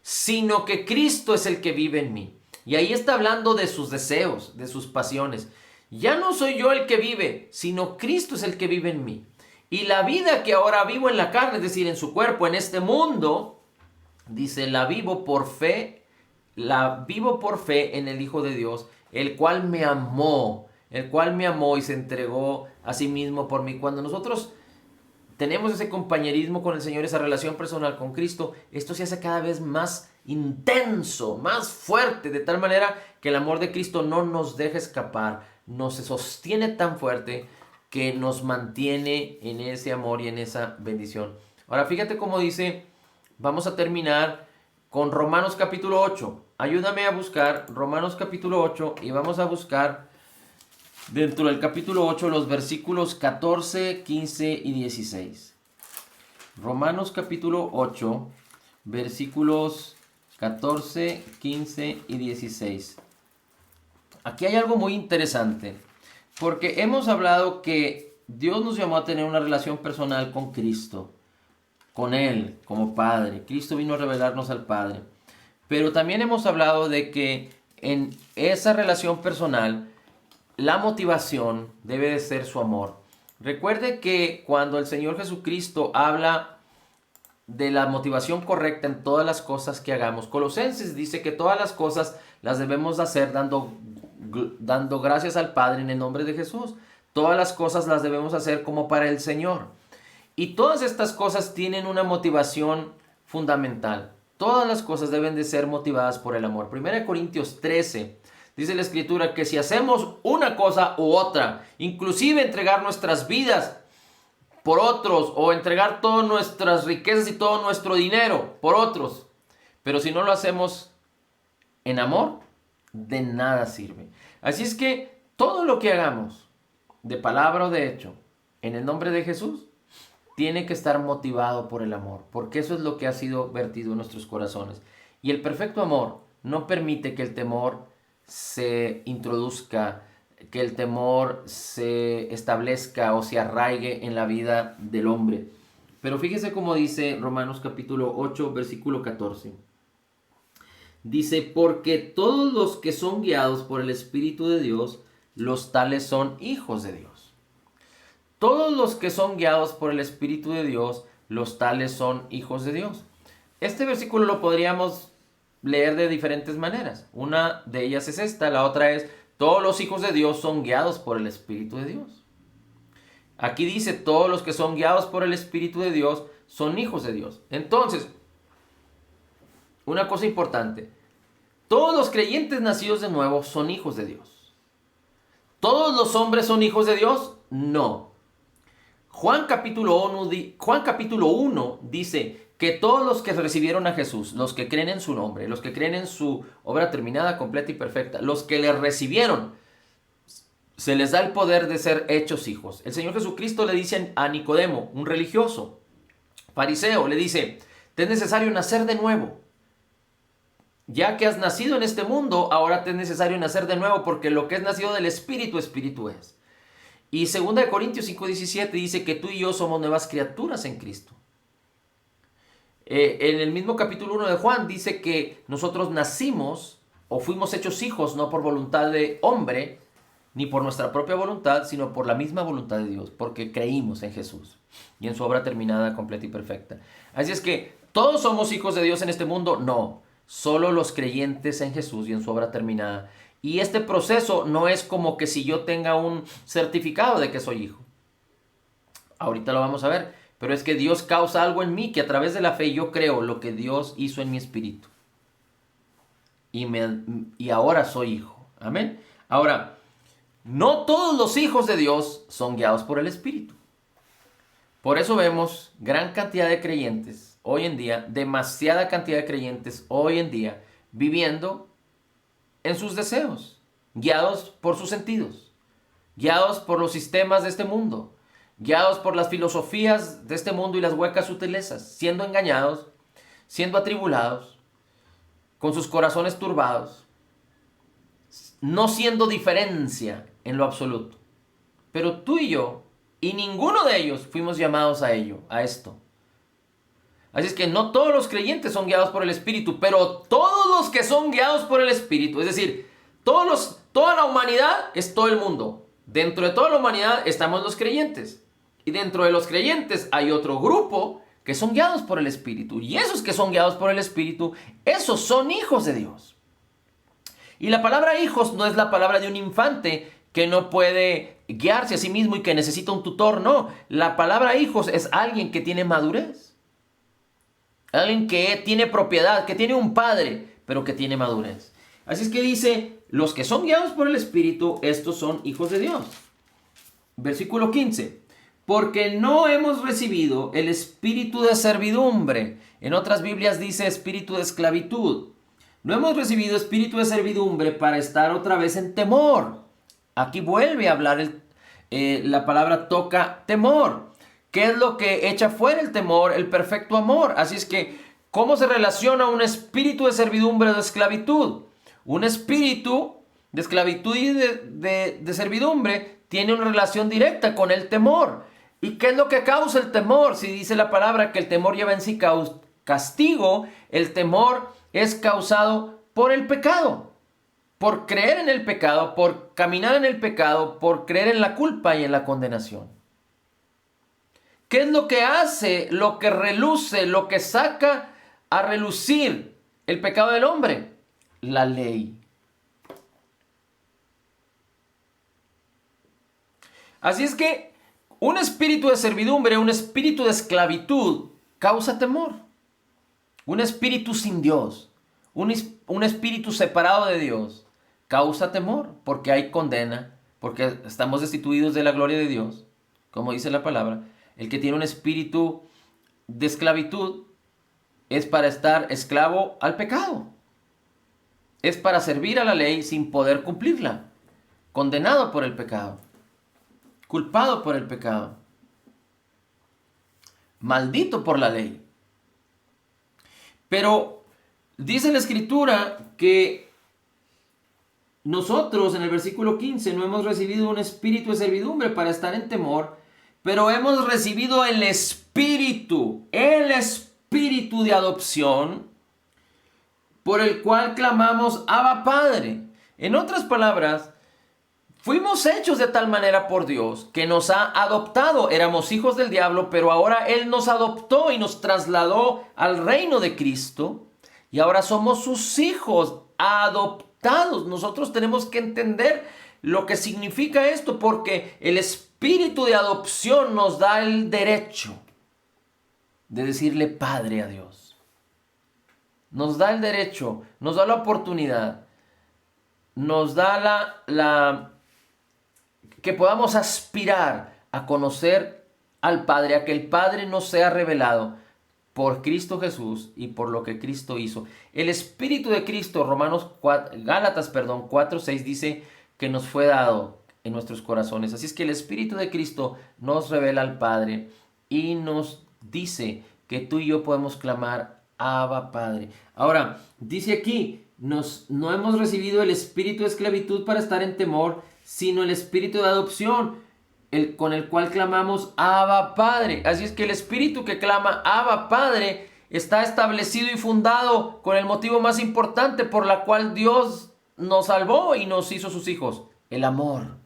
sino que Cristo es el que vive en mí. Y ahí está hablando de sus deseos, de sus pasiones. Ya no soy yo el que vive, sino Cristo es el que vive en mí. Y la vida que ahora vivo en la carne, es decir, en su cuerpo, en este mundo, dice, la vivo por fe en el Hijo de Dios, el cual me amó y se entregó a sí mismo por mí. Cuando nosotros tenemos ese compañerismo con el Señor, esa relación personal con Cristo, esto se hace cada vez más intenso, más fuerte, de tal manera que el amor de Cristo no nos deja escapar, nos sostiene tan fuerte que nos mantiene en ese amor y en esa bendición. Ahora fíjate cómo dice, vamos a terminar con Romanos capítulo 8. Ayúdame a buscar Romanos capítulo 8 y vamos a buscar dentro del capítulo 8 los versículos 14, 15 y 16. Romanos capítulo 8, versículos 14, 15 y 16. Aquí hay algo muy interesante, porque hemos hablado que Dios nos llamó a tener una relación personal con Cristo, con Él como Padre. Cristo vino a revelarnos al Padre. Pero también hemos hablado de que en esa relación personal, la motivación debe de ser su amor. Recuerde que cuando el Señor Jesucristo habla de la motivación correcta en todas las cosas que hagamos, Colosenses dice que todas las cosas las debemos hacer dando gracias al Padre en el nombre de Jesús. Todas las cosas las debemos hacer como para el Señor. Y todas estas cosas tienen una motivación fundamental. Todas las cosas deben de ser motivadas por el amor. 1 Corintios 13 dice la Escritura que si hacemos una cosa u otra, inclusive entregar nuestras vidas por otros o entregar todas nuestras riquezas y todo nuestro dinero por otros, pero si no lo hacemos en amor, de nada sirve. Así es que todo lo que hagamos, de palabra o de hecho, en el nombre de Jesús, tiene que estar motivado por el amor, porque eso es lo que ha sido vertido en nuestros corazones. Y el perfecto amor no permite que el temor se introduzca, que el temor se establezca o se arraigue en la vida del hombre. Pero fíjese cómo dice Romanos capítulo 8, versículo 14. Dice, porque todos los que son guiados por el Espíritu de Dios, los tales son hijos de Dios. Todos los que son guiados por el Espíritu de Dios, los tales son hijos de Dios. Este versículo lo podríamos leer de diferentes maneras. Una de ellas es esta, la otra es, todos los hijos de Dios son guiados por el Espíritu de Dios. Aquí dice, todos los que son guiados por el Espíritu de Dios son hijos de Dios. Entonces, una cosa importante, todos los creyentes nacidos de nuevo son hijos de Dios. ¿Todos los hombres son hijos de Dios? No. Juan capítulo 1 dice que todos los que recibieron a Jesús, los que creen en su nombre, los que creen en su obra terminada, completa y perfecta, los que le recibieron, se les da el poder de ser hechos hijos. El Señor Jesucristo le dice a Nicodemo, un religioso, fariseo, le dice, te es necesario nacer de nuevo. Ya que has nacido en este mundo, ahora te es necesario nacer de nuevo, porque lo que es nacido del Espíritu, Espíritu es. Y 2 Corintios 5:17 dice que tú y yo somos nuevas criaturas en Cristo. En el mismo capítulo 1 de Juan dice que nosotros nacimos o fuimos hechos hijos no por voluntad de hombre, ni por nuestra propia voluntad, sino por la misma voluntad de Dios, porque creímos en Jesús y en su obra terminada, completa y perfecta. Así es que, ¿todos somos hijos de Dios en este mundo? No, solo los creyentes en Jesús y en su obra terminada. Y este proceso no es como que si yo tenga un certificado de que soy hijo. Ahorita lo vamos a ver, pero es que Dios causa algo en mí, que a través de la fe yo creo lo que Dios hizo en mi espíritu. Y ahora soy hijo. Amén. Ahora, no todos los hijos de Dios son guiados por el Espíritu. Por eso vemos gran cantidad de creyentes hoy en día, demasiada cantidad de creyentes hoy en día, viviendo en sus deseos, guiados por sus sentidos, guiados por los sistemas de este mundo, guiados por las filosofías de este mundo y las huecas sutilezas, siendo engañados, siendo atribulados, con sus corazones turbados, no siendo diferencia en lo absoluto. Pero tú y yo, y ninguno de ellos fuimos llamados a ello, a esto. Así es que no todos los creyentes son guiados por el Espíritu, pero todos los que son guiados por el Espíritu, es decir, toda la humanidad es todo el mundo. Dentro de toda la humanidad estamos los creyentes. Y dentro de los creyentes hay otro grupo que son guiados por el Espíritu. Y esos que son guiados por el Espíritu, esos son hijos de Dios. Y la palabra hijos no es la palabra de un infante que no puede guiarse a sí mismo y que necesita un tutor. No, la palabra hijos es alguien que tiene madurez. Alguien que tiene propiedad, que tiene un padre, pero que tiene madurez. Así es que dice, los que son guiados por el Espíritu, estos son hijos de Dios. Versículo 15. Porque no hemos recibido el espíritu de servidumbre. En otras Biblias dice espíritu de esclavitud. No hemos recibido espíritu de servidumbre para estar otra vez en temor. Aquí vuelve a hablar la palabra toca temor. ¿Qué es lo que echa fuera el temor? El perfecto amor. Así es que, ¿cómo se relaciona un espíritu de servidumbre o de esclavitud? Un espíritu de esclavitud y de servidumbre tiene una relación directa con el temor. ¿Y qué es lo que causa el temor? Si dice la palabra que el temor lleva en sí castigo, el temor es causado por el pecado. Por creer en el pecado, por caminar en el pecado, por creer en la culpa y en la condenación. ¿Qué es lo que hace, lo que reluce, lo que saca a relucir el pecado del hombre? La ley. Así es que un espíritu de servidumbre, un espíritu de esclavitud, causa temor. Un espíritu sin Dios, un espíritu separado de Dios, causa temor porque hay condena, porque estamos destituidos de la gloria de Dios, como dice la palabra. El que tiene un espíritu de esclavitud es para estar esclavo al pecado. Es para servir a la ley sin poder cumplirla. Condenado por el pecado. Culpado por el pecado. Maldito por la ley. Pero dice la Escritura que nosotros en el versículo 15 no hemos recibido un espíritu de servidumbre para estar en temor, pero hemos recibido el espíritu de adopción, por el cual clamamos, Abba Padre. En otras palabras, fuimos hechos de tal manera por Dios que nos ha adoptado. Éramos hijos del diablo, pero ahora Él nos adoptó y nos trasladó al reino de Cristo. Y ahora somos sus hijos adoptados. Nosotros tenemos que entender lo que significa esto, porque el espíritu de adopción nos da el derecho de decirle Padre a Dios. Nos da el derecho, nos da la oportunidad, nos da que podamos aspirar a conocer al Padre, a que el Padre nos sea revelado por Cristo Jesús y por lo que Cristo hizo. El Espíritu de Cristo, Gálatas 4:6 dice que nos fue dado en nuestros corazones. Así es que el Espíritu de Cristo nos revela al Padre y nos dice que tú y yo podemos clamar Abba Padre. Ahora, dice aquí, no hemos recibido el espíritu de esclavitud para estar en temor, sino el espíritu de adopción, con el cual clamamos Abba Padre. Así es que el espíritu que clama Abba Padre está establecido y fundado con el motivo más importante por la cual Dios nos salvó y nos hizo sus hijos, el amor.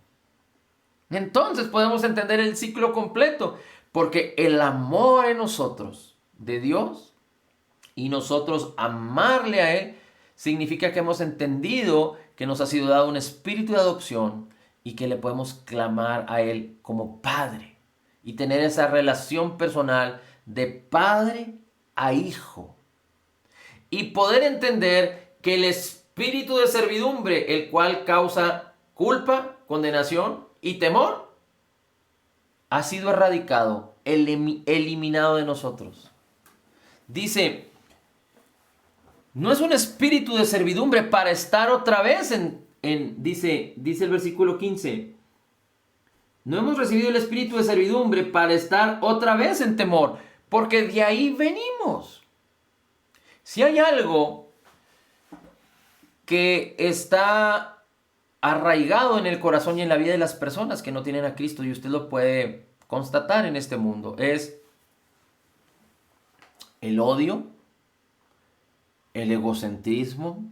Entonces podemos entender el ciclo completo, porque el amor en nosotros de Dios y nosotros amarle a Él significa que hemos entendido que nos ha sido dado un espíritu de adopción y que le podemos clamar a Él como Padre y tener esa relación personal de padre a hijo. Y poder entender que el espíritu de servidumbre, el cual causa culpa, condenación y temor, ha sido erradicado, eliminado de nosotros. Dice, no es un espíritu de servidumbre para estar otra vez dice el versículo 15. No hemos recibido el espíritu de servidumbre para estar otra vez en temor, porque de ahí venimos. Si hay algo que está arraigado en el corazón y en la vida de las personas que no tienen a Cristo, y usted lo puede constatar en este mundo, es el odio, el egocentrismo,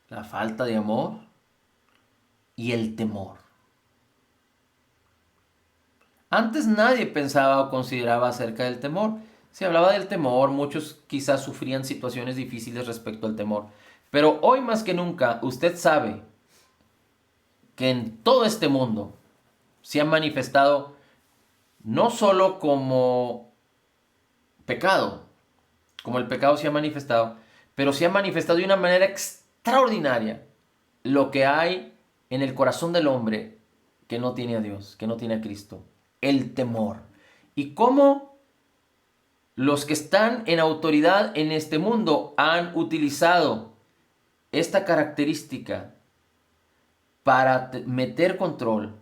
la falta de amor y el temor. Antes nadie pensaba o consideraba acerca del temor. Se hablaba del temor, muchos quizás sufrían situaciones difíciles respecto al temor. Pero hoy más que nunca usted sabe que en todo este mundo se ha manifestado no solo como pecado, como el pecado se ha manifestado, pero se ha manifestado de una manera extraordinaria lo que hay en el corazón del hombre que no tiene a Dios, que no tiene a Cristo, el temor. Y cómo los que están en autoridad en este mundo han utilizado esta característica para meter control,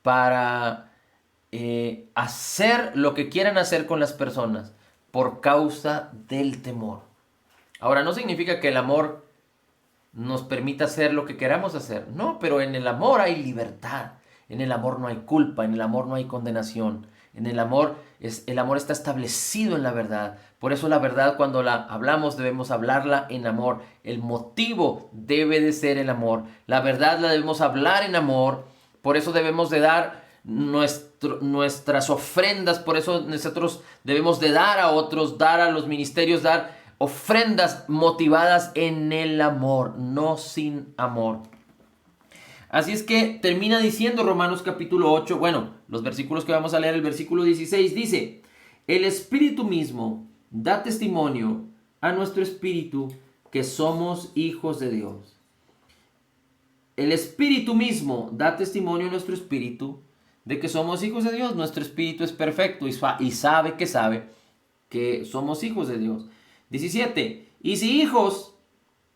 para hacer lo que quieran hacer con las personas por causa del temor. Ahora, no significa que el amor nos permita hacer lo que queramos hacer. No, pero en el amor hay libertad. En el amor no hay culpa, en el amor no hay condenación. En el amor está establecido en la verdad. Por eso la verdad, cuando la hablamos, debemos hablarla en amor. El motivo debe de ser el amor. La verdad la debemos hablar en amor. Por eso debemos de dar nuestras ofrendas. Por eso nosotros debemos de dar a otros, dar a los ministerios, dar ofrendas motivadas en el amor, no sin amor. Así es que termina diciendo Romanos capítulo 8, bueno, los versículos que vamos a leer, el versículo 16 dice, el Espíritu mismo da testimonio a nuestro espíritu que somos hijos de Dios. El Espíritu mismo da testimonio a nuestro espíritu de que somos hijos de Dios. Nuestro espíritu es perfecto y sabe que somos hijos de Dios. 17. Y si hijos,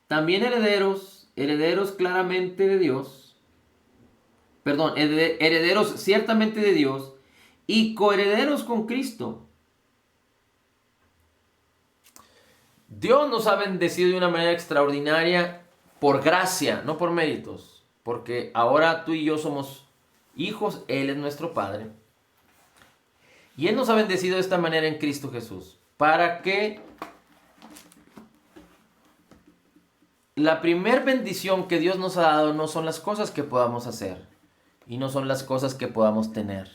también herederos, herederos claramente de Dios, herederos ciertamente de Dios y coherederos con Cristo. Dios nos ha bendecido de una manera extraordinaria por gracia, no por méritos, porque ahora tú y yo somos hijos, Él es nuestro Padre. Y Él nos ha bendecido de esta manera en Cristo Jesús, para que la primer bendición que Dios nos ha dado no son las cosas que podamos hacer y no son las cosas que podamos tener.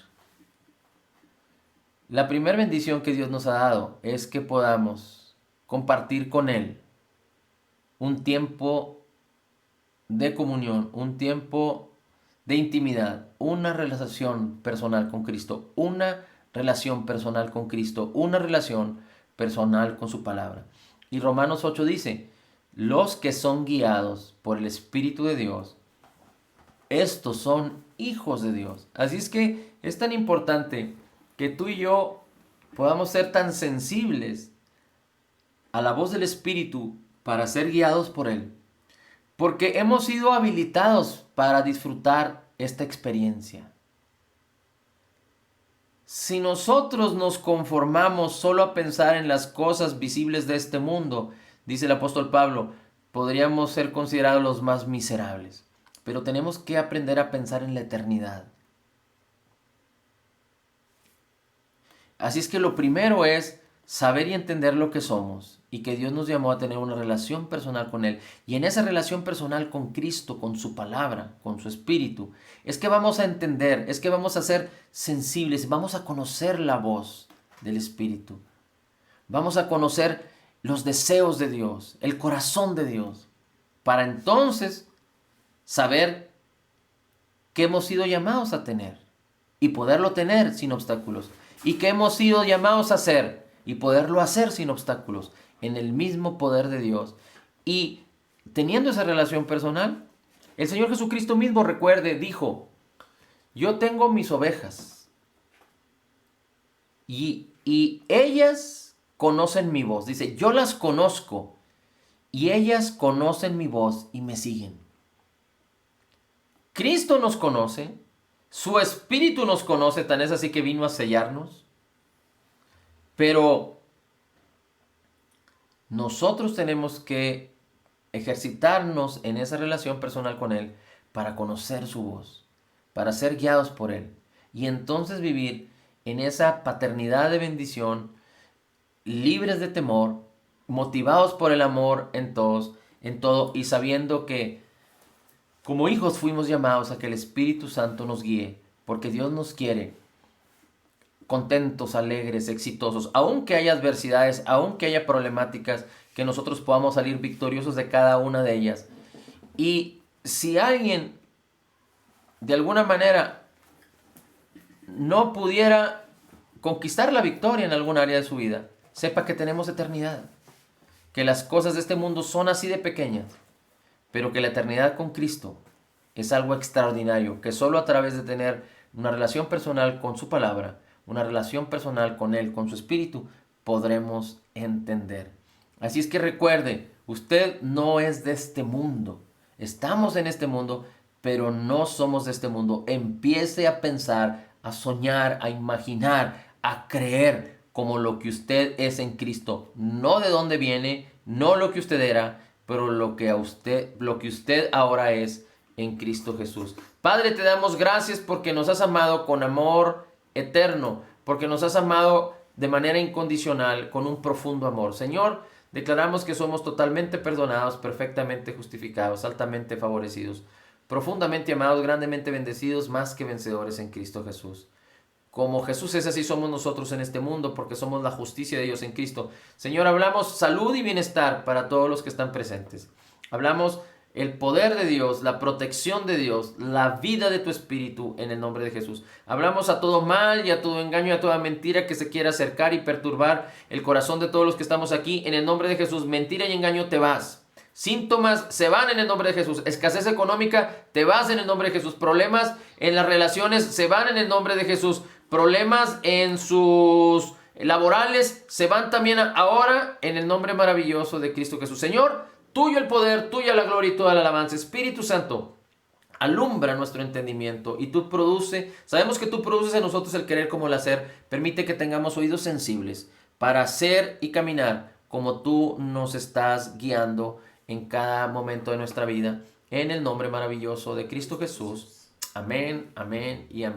La primera bendición que Dios nos ha dado es que podamos compartir con Él un tiempo de comunión, un tiempo de intimidad, una relación personal con Cristo, una relación personal con Cristo, una relación personal con su palabra. Y Romanos 8 dice, los que son guiados por el Espíritu de Dios, estos son hijos de Dios. Así es que es tan importante que tú y yo podamos ser tan sensibles a la voz del Espíritu para ser guiados por Él. Porque hemos sido habilitados para disfrutar esta experiencia. Si nosotros nos conformamos solo a pensar en las cosas visibles de este mundo, dice el apóstol Pablo, podríamos ser considerados los más miserables. Pero tenemos que aprender a pensar en la eternidad. Así es que lo primero es saber y entender lo que somos y que Dios nos llamó a tener una relación personal con Él. Y en esa relación personal con Cristo, con su palabra, con su espíritu, es que vamos a entender, es que vamos a ser sensibles, vamos a conocer la voz del Espíritu. Vamos a conocer los deseos de Dios, el corazón de Dios, para entonces saber que hemos sido llamados a tener y poderlo tener sin obstáculos. Y que hemos sido llamados a hacer y poderlo hacer sin obstáculos en el mismo poder de Dios. Y teniendo esa relación personal, el Señor Jesucristo mismo, recuerde, dijo, yo tengo mis ovejas y ellas conocen mi voz. Dice, yo las conozco y ellas conocen mi voz y me siguen. Cristo nos conoce, su Espíritu nos conoce, tan es así que vino a sellarnos. Pero nosotros tenemos que ejercitarnos en esa relación personal con Él para conocer su voz, para ser guiados por Él. Y entonces vivir en esa paternidad de bendición, libres de temor, motivados por el amor en todo y sabiendo que como hijos fuimos llamados a que el Espíritu Santo nos guíe, porque Dios nos quiere contentos, alegres, exitosos, aunque haya adversidades, aunque haya problemáticas, que nosotros podamos salir victoriosos de cada una de ellas. Y si alguien de alguna manera no pudiera conquistar la victoria en algún área de su vida, sepa que tenemos eternidad, que las cosas de este mundo son así de pequeñas, pero que la eternidad con Cristo es algo extraordinario, que solo a través de tener una relación personal con su palabra, una relación personal con Él, con su Espíritu, podremos entender. Así es que recuerde, usted no es de este mundo. Estamos en este mundo, pero no somos de este mundo. Empiece a pensar, a soñar, a imaginar, a creer como lo que usted es en Cristo. No de dónde viene, no lo que usted era, pero lo que usted ahora es en Cristo Jesús. Padre, te damos gracias porque nos has amado con amor eterno, porque nos has amado de manera incondicional, con un profundo amor. Señor, declaramos que somos totalmente perdonados, perfectamente justificados, altamente favorecidos, profundamente amados, grandemente bendecidos, más que vencedores en Cristo Jesús. Como Jesús es, así somos nosotros en este mundo, porque somos la justicia de Dios en Cristo. Señor, hablamos salud y bienestar para todos los que están presentes. Hablamos el poder de Dios, la protección de Dios, la vida de tu Espíritu en el nombre de Jesús. Hablamos a todo mal y a todo engaño y a toda mentira que se quiera acercar y perturbar el corazón de todos los que estamos aquí. En el nombre de Jesús, mentira y engaño, te vas. Síntomas se van en el nombre de Jesús. Escasez económica, te vas en el nombre de Jesús. Problemas en las relaciones se van en el nombre de Jesús. Problemas en sus laborales se van también ahora en el nombre maravilloso de Cristo Jesús. Señor, tuyo el poder, tuya la gloria y toda la alabanza. Espíritu Santo, alumbra nuestro entendimiento y tú sabemos que tú produces en nosotros el querer como el hacer. Permite que tengamos oídos sensibles para hacer y caminar como tú nos estás guiando en cada momento de nuestra vida. En el nombre maravilloso de Cristo Jesús. Amén, amén y amén.